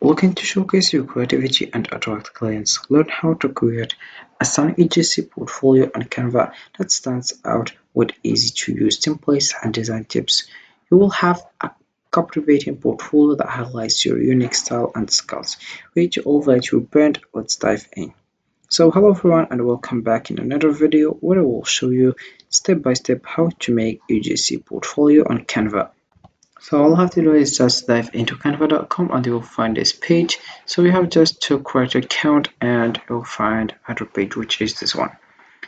Looking to showcase your creativity and attract clients? Learn how to create a stunning UGC portfolio on Canva that stands out with easy-to-use templates and design tips. You will have a captivating portfolio that highlights your unique style and skills, ready to elevate your brand. Let's dive in. So hello everyone and welcome back in another video where I will show you step by step how to make UGC portfolio on Canva. So all you have to do is just dive into canva.com and you will find this page. So you have just to create an account and you'll find other page, which is this one.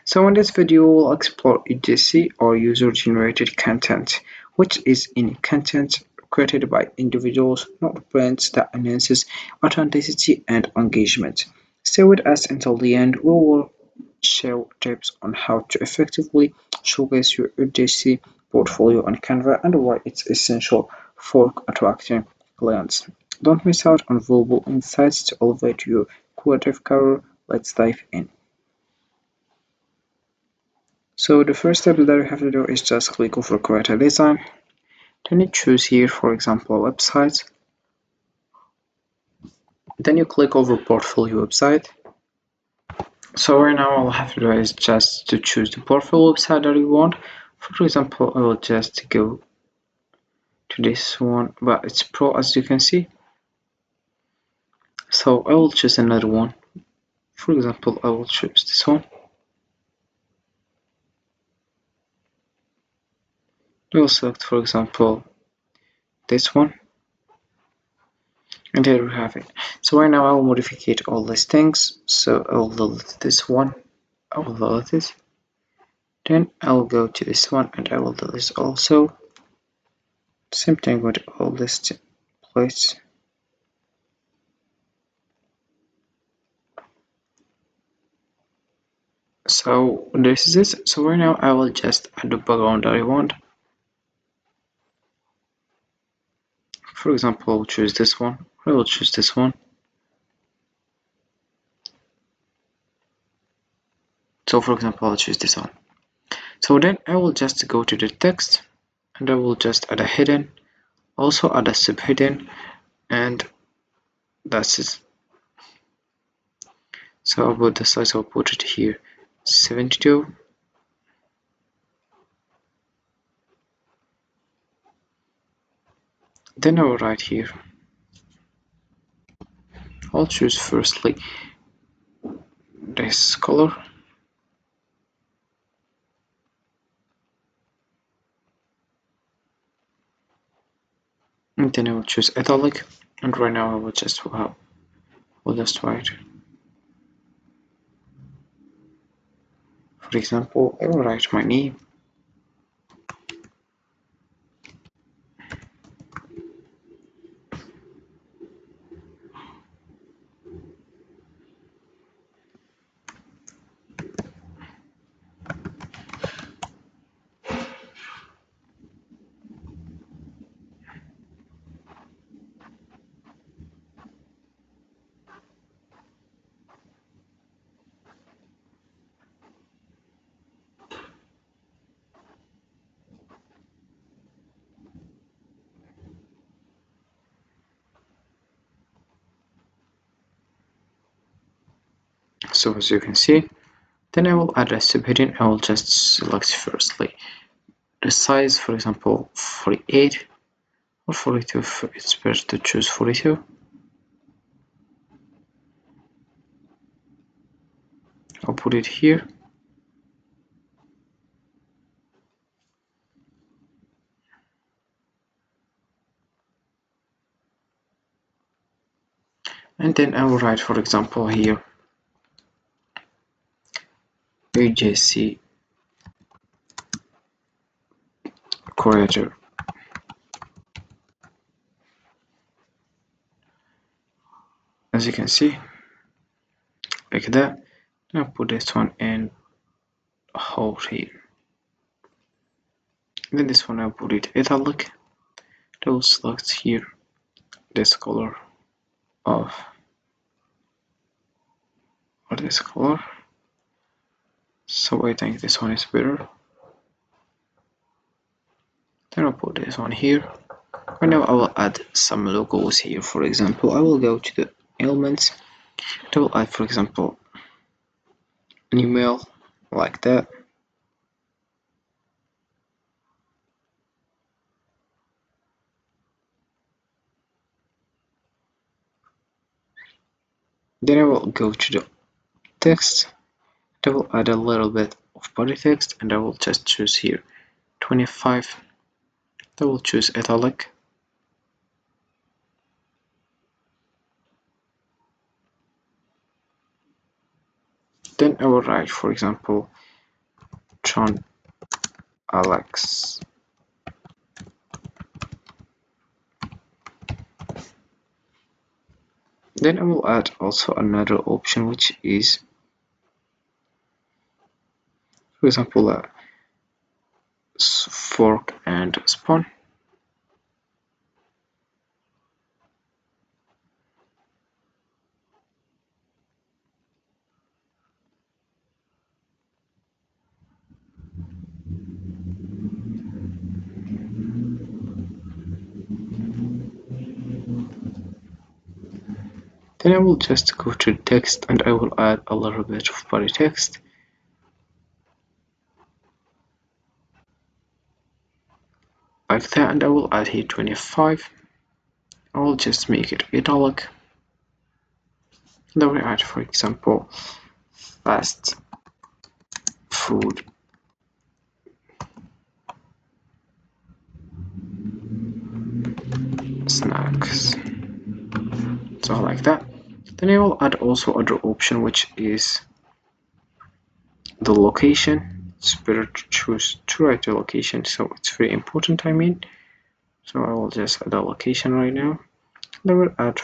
So in this video we'll explore UGC or user generated content, which is in content created by individuals, not brands, that enhances authenticity and engagement. Stay with us until the end. We will share tips on how to effectively showcase your UGC portfolio on Canva and why it's essential for attracting clients. Don't miss out on valuable insights to elevate your creative career. Let's dive in. So the first step that you have to do is just click over create a design. Then you choose here, for example, websites. Then you click over portfolio website. So right now all I have to do is just to choose the portfolio website that you want. For example, I will just go to this one, but it's pro, as you can see. So I will choose another one. For example, I will choose this one. I will select, for example, this one. And there we have it. So right now I will modify all these things. So I will delete this one. I will delete it. Then I will go to this one and I will delete this also. Same thing with all these templates. So this is it. So right now I will just add the background that I want. For example, I'll choose this one. I will choose this one. So for example, I'll choose this one. So then I will just go to the text and I will just add a hidden, also add a subhidden, and that's it. So about the size, I'll put it here 72. Then I will write here. I'll choose firstly this color. And then I will choose italic, and right now I will just write. For example, I will write my name. So as you can see, then I will add a subheading. I will just select firstly the size, for example 48 or 42. It's better to choose 42. I'll put it here. And then I will write, for example, here UGC creator. As you can see, like that. I'll put this one in hold here. Then this one I'll put it italic. I will select here this color or this color. So I think this one is better. Then I'll put this one here. Right now I will add some logos here. For example, I will go to the elements. I will add, for example, an email like that. Then I will go to the text. I will add a little bit of body text, and I will just choose here 25. I will choose italic. Then I will write, for example, John Alex. Then I will add also another option, which is, for example, a fork and spoon. Then I will just go to text and I will add a little bit of body text. Like that, and I will add here 25. I will just make it italic. And I will add, for example, fast food snacks. So like that. Then I will add also other option, which is the location. It's better to choose to write the location, so it's very important, I mean. So I will just add a location right now. And I will add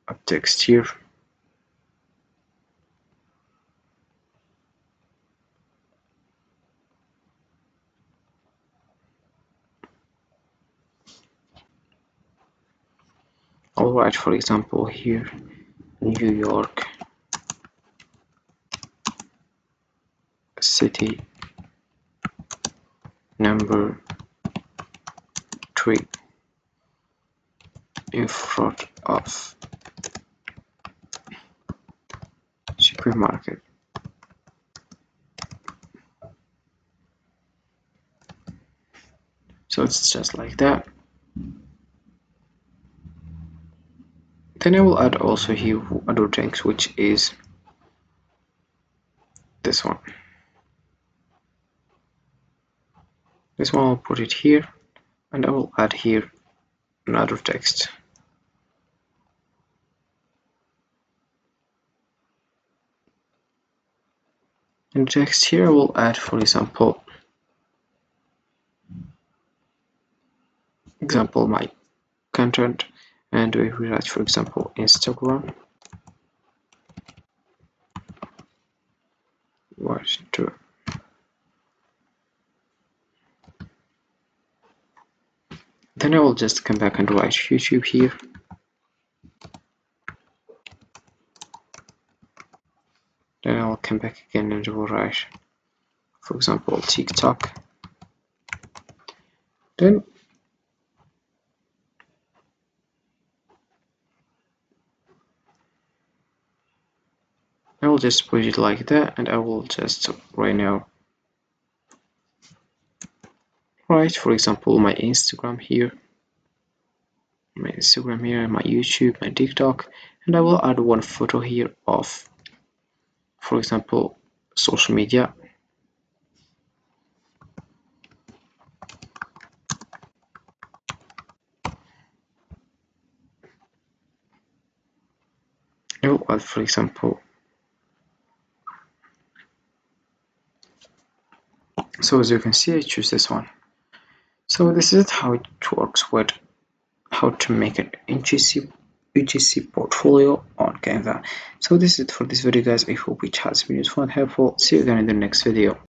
a text here. I'll write, for example, here New York City number 3 in front of supermarket. So it's just like that. Then I will add also here other things, which is this one. This one I'll put it here, and I will add here another text. In text here I will add, for example, my content, and we will write, for example, Instagram. Watch to Then I will just come back and write YouTube here. Then I'll come back again and will write, for example, TikTok. Then I will just put it like that, and I will just right now write, for example, my Instagram here, my YouTube, my TikTok, and I will add one photo here of, for example, social media. I will add, for example, so as you can see, I choose this one. So this is how it works with how to make an UGC portfolio on Canva. So this is it for this video, guys. I hope it has been useful and helpful. See you again in the next video.